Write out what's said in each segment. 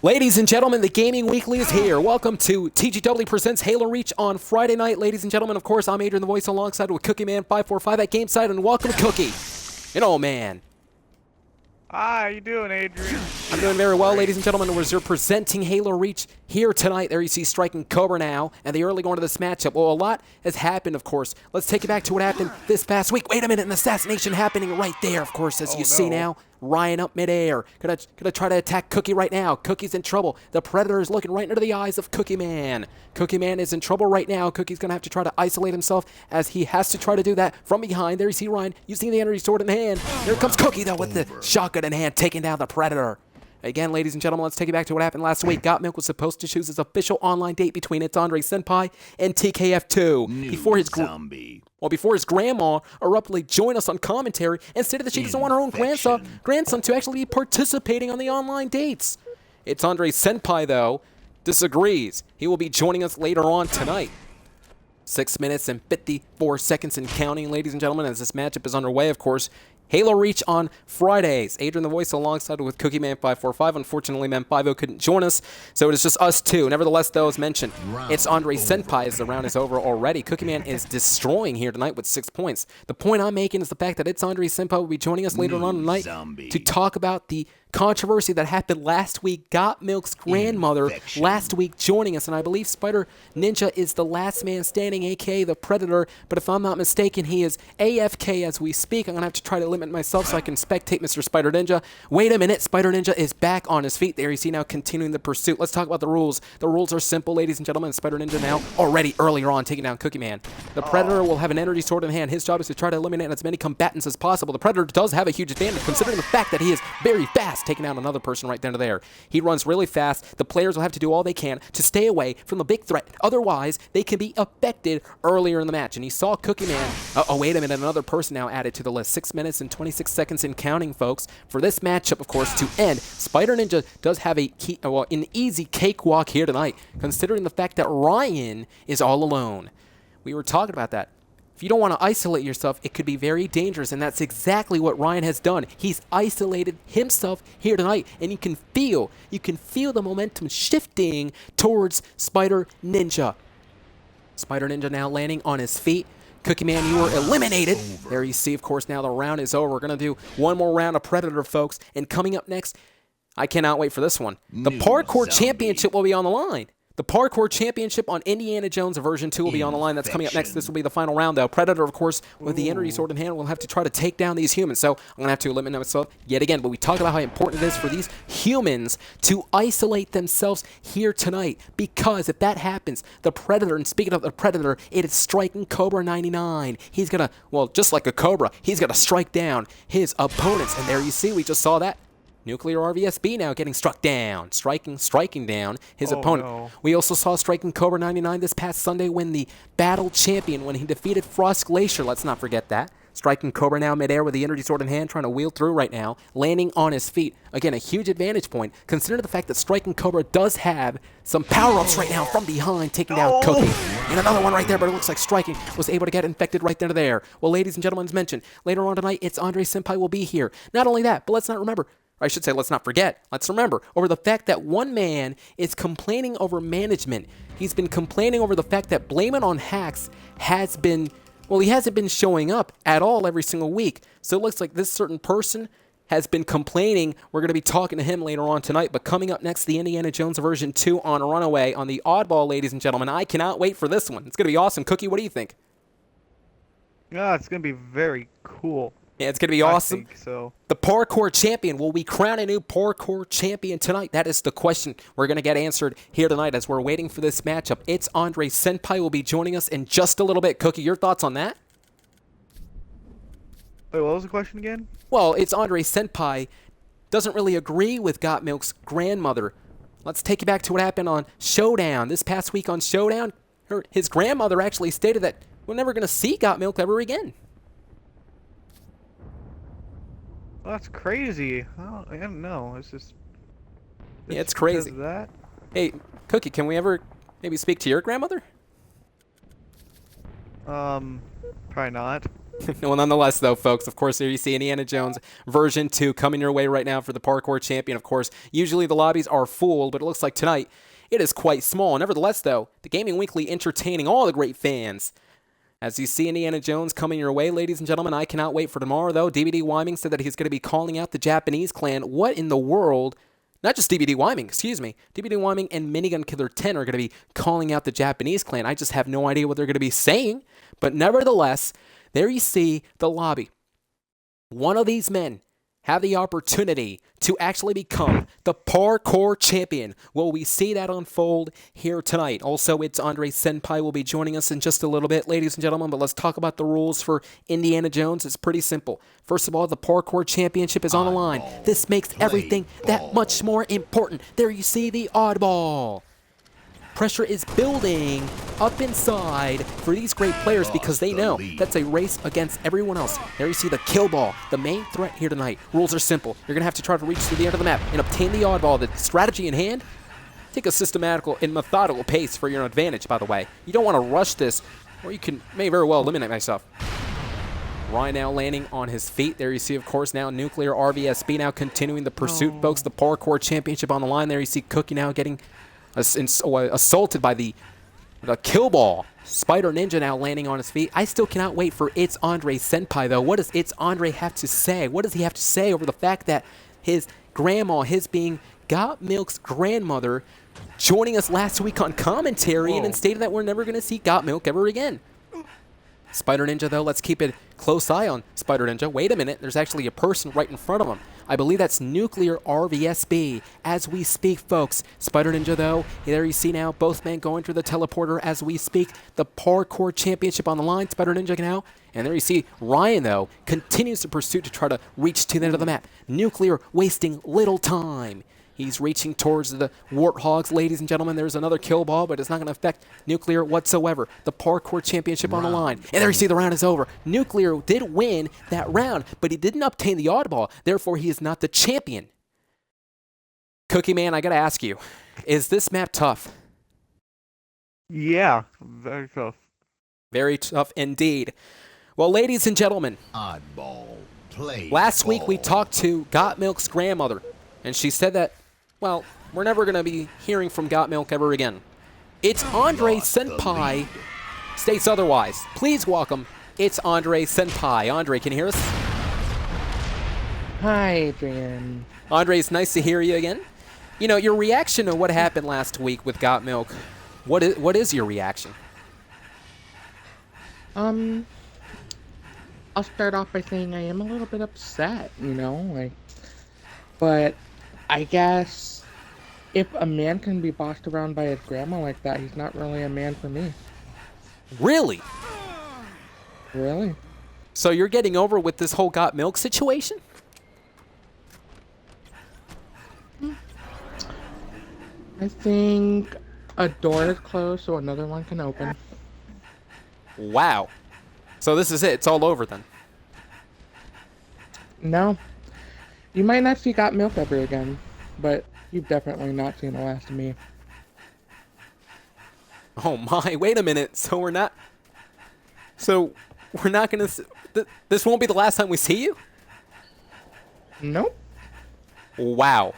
Ladies and gentlemen, the Gaming Weekly is here. Welcome to TGW Presents Halo Reach on Friday night. Ladies and gentlemen, of course, I'm AdrianTheVoice alongside with CookieMan545 at Gameside, and welcome Cookie. And oh man. Hi, how you doing, Adrian? I'm doing very well, ladies and gentlemen. We're presenting Halo Reach here tonight. There you see Striking Cobra now, and the early going to this matchup. Well, a lot has happened, of course. Let's take it back to what happened this past week. Wait a minute, an assassination happening right there, of course, as you see now. Ryan up midair. Gonna try to attack Cookie right now. Cookie's in trouble. The Predator is looking right into the eyes of Cookie Man. Cookie Man is in trouble right now. Cookie's gonna have to try to isolate himself as he has to try to do that from behind. There you see Ryan using the energy sword in hand. There comes Cookie though with the shotgun in hand, taking down the Predator. Again, ladies and gentlemen, let's take it back to what happened last week. GotMilk was supposed to choose his official online date between ItzAndreSenpai and TKF2 before his grandma abruptly joined us on commentary and stated that she doesn't want her own grandson to actually be participating on the online dates. ItzAndreSenpai, though, disagrees. He will be joining us later on tonight. 6 minutes and 54 seconds and counting, ladies and gentlemen, as this matchup is underway, of course. Halo Reach on Fridays. AdrianTheVoice alongside with CookieMan545. Unfortunately, Man50 couldn't join us, so it is just us two. Nevertheless, though, as mentioned, it's Andre Senpai as the round is over already. CookieMan is destroying here tonight with 6 points. The point I'm making is the fact that it's Andre Senpai will be joining us later on tonight to talk about the controversy that happened last week. GotMilk's grandmother last week joining us, and I believe Spider Ninja is the last man standing, aka the Predator, but if I'm not mistaken, he is AFK as we speak. I'm going to have to try to limit myself so I can spectate Mr. Spider Ninja. Wait a minute, Spider Ninja is back on his feet. There you see now continuing the pursuit. Let's talk about the rules. The rules are simple, ladies and gentlemen. Spider Ninja now already earlier on taking down Cookie Man. The Predator will have an energy sword in hand. His job is to try to eliminate as many combatants as possible. The Predator does have a huge advantage considering the fact that he is very fast, taking out another person right down to there. He runs really fast. The players will have to do all they can to stay away from the big threat. Otherwise, they can be affected earlier in the match. And he saw Cookie Man. Oh, wait a minute. Another person now added to the list. 6 minutes and 26 seconds and counting, folks. For this matchup, of course, to end, Spider Ninja does have an easy cakewalk here tonight, considering the fact that Ryan is all alone. We were talking about that. If you don't want to isolate yourself, it could be very dangerous, and that's exactly what Ryan has done. He's isolated himself here tonight, and you can feel the momentum shifting towards Spider Ninja. Spider Ninja now landing on his feet. Cookie Man, you were eliminated. There you see, of course, now the round is over. We're going to do one more round of Predator, folks, and coming up next, I cannot wait for this one. The Parkour Championship will be on the line. The Parkour Championship on Indiana Jones version 2 will be on the line. That's coming up next. This will be the final round, though. Predator, of course, with the energy sword in hand, will have to try to take down these humans. So I'm going to have to limit myself yet again. But we talked about how important it is for these humans to isolate themselves here tonight. Because if that happens, the Predator, and speaking of the Predator, it is Striking Cobra 99. He's going to, well, just like a Cobra, he's going to strike down his opponents. And there you see, we just saw that. Nuclear RVSB now getting struck down, striking down his opponent. No. We also saw Striking Cobra 99 this past Sunday win the Battle Champion when he defeated Frost Glacier. Let's not forget that. Striking Cobra now midair with the energy sword in hand, trying to wheel through right now, landing on his feet. Again, a huge advantage point, considering the fact that Striking Cobra does have some power-ups right now from behind, taking down Cookie. And another one right there, but it looks like Striking was able to get infected right there. Well, ladies and gentlemen, as mentioned, later on tonight, it's Andre Senpai will be here. Not only that, but let's not remember, I should say, let's not forget, let's remember, over the fact that one man is complaining over management. He's been complaining over the fact that Blame It on Hacks has been, well, he hasn't been showing up at all every single week. So it looks like this certain person has been complaining. We're going to be talking to him later on tonight. But coming up next, the Indiana Jones version 2 on Runaway on the Oddball, ladies and gentlemen. I cannot wait for this one. It's going to be awesome. Cookie, what do you think? Yeah, it's going to be very cool. Yeah, it's going to be awesome. I think so. The Parkour Champion. Will we crown a new Parkour Champion tonight? That is the question we're going to get answered here tonight as we're waiting for this matchup. It's Andre Senpai will be joining us in just a little bit. Cookie, your thoughts on that? Wait, what was the question again? Well, it's Andre Senpai doesn't really agree with GotMilk's grandmother. Let's take you back to what happened on ShowDown. This past week on ShowDown, his grandmother actually stated that we're never going to see GotMilk ever again. Well, that's crazy. I don't know. It's just... Yeah, it's crazy. Because of that? Hey, Cookie, can we ever maybe speak to your grandmother? Probably not. Well, nonetheless, though, folks, of course, there you see Indiana Jones version 2 coming your way right now for the Parkour Champion. Of course, usually the lobbies are full, but it looks like tonight it is quite small. Nevertheless, though, the Gaming Weekly entertaining all the great fans. As you see Indiana Jones coming your way, ladies and gentlemen, I cannot wait for tomorrow, though. DVD Wyming said that he's going to be calling out the Japanese clan. What in the world? Not just DVD Wyming, excuse me. DVD Wyming and Minigun Killer 10 are going to be calling out the Japanese clan. I just have no idea what they're going to be saying. But nevertheless, there you see the lobby. One of these men have the opportunity to actually become the Parkour Champion. Will we see that unfold here tonight? Also, it's Andre Senpai will be joining us in just a little bit, ladies and gentlemen, but let's talk about the rules for Indiana Jones. It's pretty simple. First of all, the Parkour Championship is on the line. This makes everything that much more important. There you see the oddball. Pressure is building up inside for these great players because they know that's a race against everyone else. There you see the kill ball, the main threat here tonight. Rules are simple. You're going to have to try to reach to the end of the map and obtain the oddball. The strategy in hand, take a systematical and methodical pace for your advantage, by the way. You don't want to rush this, or you may very well eliminate myself. Ryan now landing on his feet. There you see, of course, now Nuclear RVSB now continuing the pursuit, folks. The Parkour Championship on the line. There you see Cookie now getting assaulted by the kill ball. Spider Ninja now landing on his feet. I still cannot wait for ItzAndreSenpai, though. What does ItzAndre have to say? What does he have to say over the fact that his grandma, his being GotMilk's grandmother, joining us last week on commentary and then stated that we're never going to see GotMilk ever again? Spider Ninja, though, let's keep a close eye on Spider Ninja. Wait a minute, there's actually a person right in front of him. I believe that's Nuclear RVSB as we speak, folks. Spider Ninja, though, there you see now both men going through the teleporter as we speak. The Parkour Championship on the line. Spider Ninja now. And there you see Ryan, though, continues the pursuit to try to reach to the end of the map. Nuclear wasting little time. He's reaching towards the Warthogs, ladies and gentlemen. There's another kill ball, but it's not going to affect Nuclear whatsoever. The Parkour Championship on the line. And there you see the round is over. Nuclear did win that round, but he didn't obtain the oddball. Therefore, he is not the champion. Cookie Man, I got to ask you, is this map tough? Yeah, very tough. Very tough indeed. Well, ladies and gentlemen, Oddball. Play last week ball. we talked to GotMilk's grandmother, and she said that, well, we're never going to be hearing from GotMilk ever again. It's Andre Senpai states otherwise. Please welcome, it's Andre Senpai. Andre, can you hear us? Hi, Adrian. Andre, it's nice to hear you again. You know, your reaction to what happened last week with GotMilk, what is your reaction? I'll start off by saying I am a little bit upset, but I guess if a man can be bossed around by his grandma like that, he's not really a man for me. Really? Really? So you're getting over with this whole GotMilk situation? I think a door is closed so another one can open. Wow. So this is it. It's all over then. No. You might not see GotMilk ever again, but you've definitely not seen the last of me. Oh my, wait a minute. So we're not going to... This won't be the last time we see you? Nope. Wow.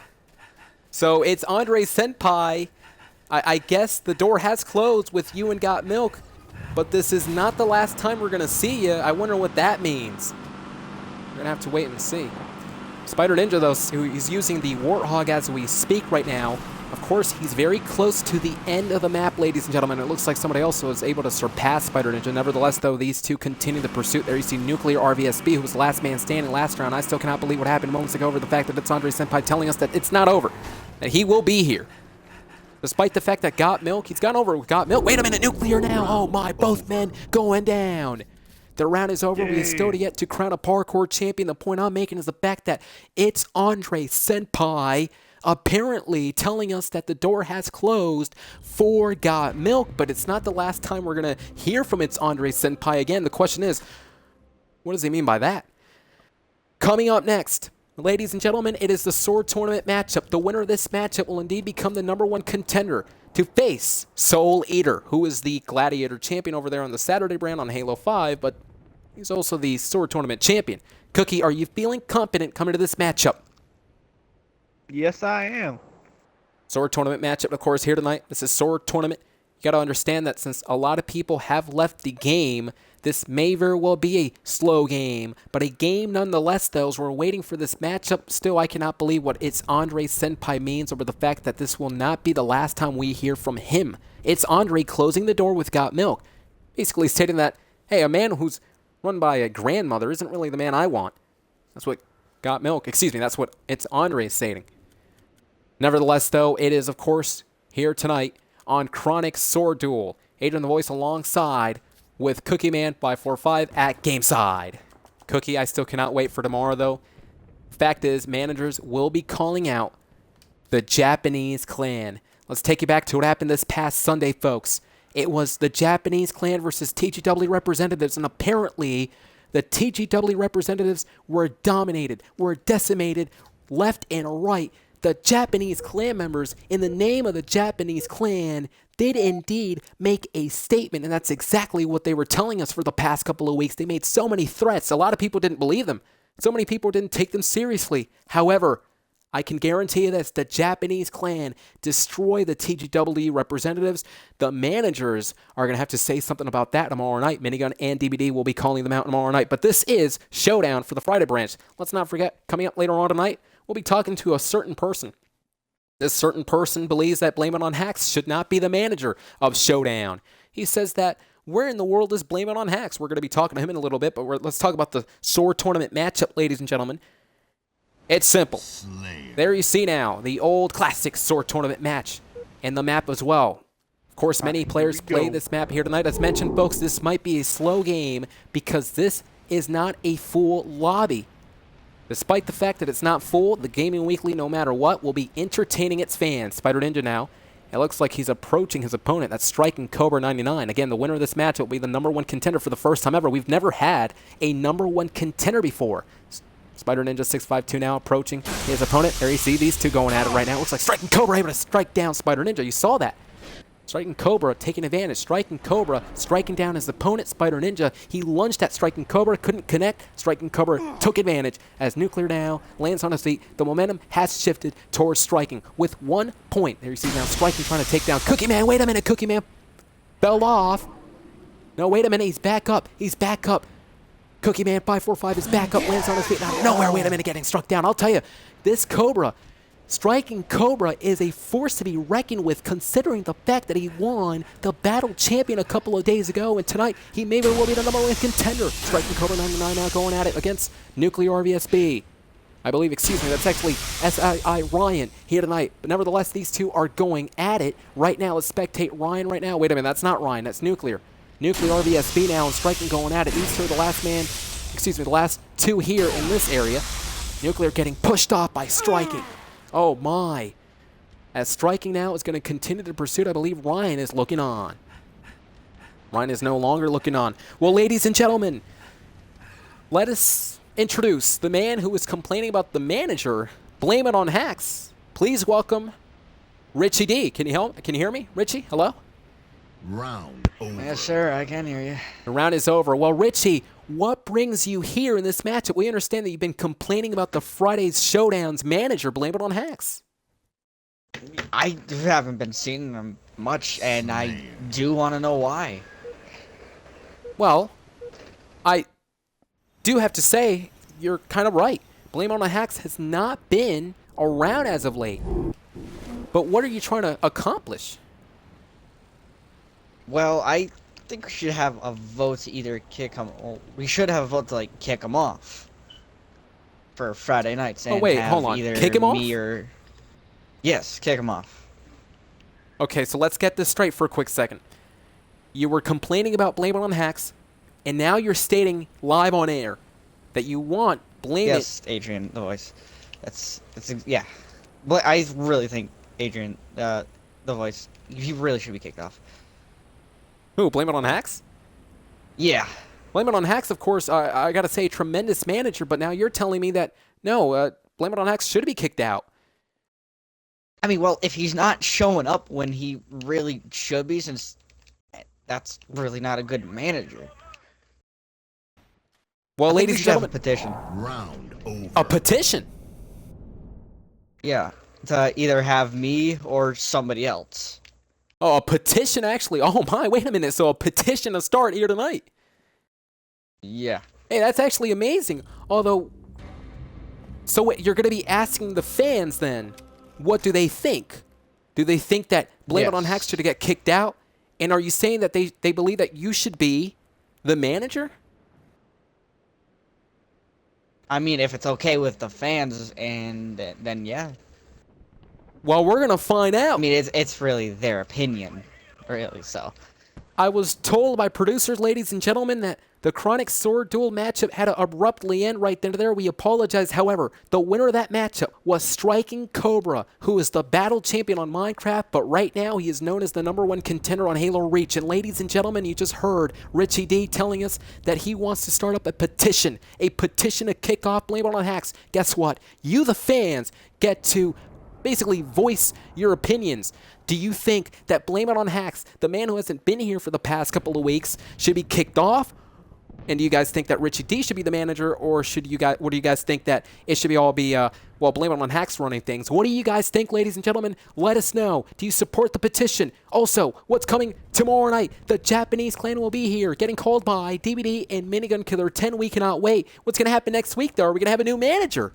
So it's Andre Senpai. I guess the door has closed with you and GotMilk, but this is not the last time we're going to see you. I wonder what that means. We're going to have to wait and see. Spider Ninja, though, he's using the Warthog as we speak right now. Of course, he's very close to the end of the map, ladies and gentlemen. It looks like somebody else was able to surpass Spider Ninja. Nevertheless, though, these two continue the pursuit. There you see Nuclear RVSB, who was the last man standing last round. I still cannot believe what happened moments ago over the fact that it's Andre Senpai telling us that it's not over, that he will be here. Despite the fact that GotMilk, he's gone over with GotMilk. Wait a minute, Nuclear now. Oh my, both men going down. The round is over. Yay. We still yet to crown a Parkour champion. The point I'm making is the fact that it's Andre Senpai apparently telling us that the door has closed for GotMilk, but it's not the last time we're going to hear from it's Andre Senpai again. The question is, what does he mean by that? Coming up next, ladies and gentlemen, it is the Sword Tournament matchup. The winner of this matchup will indeed become the #1 contender to face Soul Eater, who is the Gladiator champion over there on the Saturday brand on Halo 5, but He's also the Sword Tournament champion. Cookie, are you feeling confident coming to this matchup? Yes, I am. Sword Tournament matchup, of course, here tonight. This is Sword Tournament. You got to understand that since a lot of people have left the game, this may very well be a slow game, but a game nonetheless, though, as we're waiting for this matchup. Still, I cannot believe what ItzAndreSenpai means over the fact that this will not be the last time we hear from him. It's Andre closing the door with GotMilk, basically stating that, hey, a man who's run by a grandmother isn't really the man I want. That's what that's what ItzAndre is saying. Nevertheless, though, it is, of course, here tonight on Chronic Sword Duel. AdrianTheVoice alongside with Cookie Man 545 at Gameside. Cookie, I still cannot wait for tomorrow, though. Fact is, managers will be calling out the Japanese clan. Let's take you back to what happened this past Sunday, folks. It was the Japanese clan versus TGW representatives, and apparently the TGW representatives were dominated, were decimated left and right. The Japanese clan members, in the name of the Japanese clan, did indeed make a statement, and that's exactly what they were telling us for the past couple of weeks. They made so many threats. A lot of people didn't believe them. So many people didn't take them seriously. However, I can guarantee you this, the Japanese clan destroy the TGW representatives. The managers are going to have to say something about that tomorrow night. Minigun and DBD will be calling them out tomorrow night. But this is ShowDown for the Friday branch. Let's not forget, coming up later on tonight, we'll be talking to a certain person. This certain person believes that Blame It on Hacks should not be the manager of ShowDown. He says that, where in the world is Blame It on Hacks? We're going to be talking to him in a little bit, but let's talk about the Sword Tournament matchup, ladies and gentlemen. It's simple. There you see now the old classic Sword Tournament match and the map as well. Of course, many players play this map here tonight. As mentioned, folks, this might be a slow game because this is not a full lobby. Despite the fact that it's not full, the Gaming Weekly, no matter what, will be entertaining its fans. Spider Ninja now. It looks like he's approaching his opponent. That's striking Cobra 99. Again, the winner of this match will be the #1 contender for the first time ever. We've never had a #1 contender before. Spider Ninja 652 now approaching his opponent. There you see these two going at it right now. It looks like Striking Cobra able to strike down Spider Ninja. You saw that. Striking Cobra taking advantage. Striking Cobra striking down his opponent, Spider Ninja. He lunged at Striking Cobra, couldn't connect. Striking Cobra took advantage as Nuclear now lands on his feet. The momentum has shifted towards Striking with 1 point. There you see now Striking trying to take down Cookie Man. Wait a minute, Cookie Man fell off. No, wait a minute. He's back up. He's back up. Cookie Man 545 is back up, lands on his feet. Out of nowhere, wait a minute, getting struck down. I'll tell you, this Cobra, Striking Cobra, is a force to be reckoned with, considering the fact that he won the Battle Champion a couple of days ago, and tonight he may very well be the #1 contender. Striking Cobra 99 now going at it against Nuclear RVSB. I believe, that's actually SII Ryan here tonight. But nevertheless, these two are going at it right now. Let's spectate Ryan right now. Wait a minute, that's not Ryan, that's Nuclear. Nuclear RVSB now and Striking going at it. These two are the last two here in this area. Nuclear getting pushed off by Striking. Oh my. As Striking now is going to continue the pursuit, I believe Ryan is looking on. Ryan is no longer looking on. Well, ladies and gentlemen, let us introduce the man who is complaining about the manager. Blame it on hacks. Please welcome Richie D. Can you hear me? Richie, hello? Round over. Yes, sir, I can hear you. The round is over. Well, Richie, what brings you here in this matchup? We understand that you've been complaining about the Friday's Showdown's manager. Blame it on hacks. I haven't been seeing them much, and I do want to know why. Well, I do have to say, you're kind of right. Blame it on hacks has not been around as of late. But what are you trying to accomplish? Well, I think we should have a vote to either kick him. Well, we should have a vote to kick him off for Friday nights. And wait, have hold on. Either kick him off? me or yes, kick him off. Okay, so let's get this straight for a quick second. You were complaining about Blame It on Hacks, and now you're stating live on air that you want Blame It. Yes, Adrian, the voice. That's yeah. But I really think Adrian, the voice, he really should be kicked off. Who, Blame It on Hacks? Yeah. Blame It on Hacks, of course, I got to say, tremendous manager, but now you're telling me that, no, Blame It on Hacks should be kicked out. I mean, well, if he's not showing up when he really should be, since that's really not a good manager. Well, I think we ladies and should have a gentlemen, petition. Round over. a petition. Yeah, to either have me or somebody else. Oh, a petition, actually. Oh, my. Wait a minute. So a petition to start here tonight. Yeah. Hey, that's actually amazing. Although, so wait, you're going to be asking the fans then, what do they think? Do they think that Blame It on Yes. Hacks should get kicked out? And are you saying that they believe that you should be the manager? I mean, if it's okay with the fans, and then yeah. Well, we're going to find I out. mean, it's really their opinion, really. So I was told by producers, ladies and gentlemen, that the Chronic Sword Duel matchup had to abruptly end right then and there. We apologize. However, the winner of that matchup was Striking Cobra, who is the battle champion on Minecraft, but right now he is known as the #1 contender on Halo Reach. And ladies and gentlemen, you just heard Richie D telling us that he wants to start up a petition to kick off Blame It on Hacks. Guess what? You, the fans, get to basically voice your opinions. Do you think that Blame It on Hacks, the man who hasn't been here for the past couple of weeks, should be kicked off? And do you guys think that Richie D should be the manager, or what do you guys think that it should all be, Blame It on Hacks running things? What do you guys think, ladies and gentlemen? Let us know. Do you support the petition? Also, what's coming tomorrow night? The Japanese clan will be here, getting called by DVD and Minigun Killer 10. We cannot wait. What's going to happen next week, though? Are we going to have a new manager?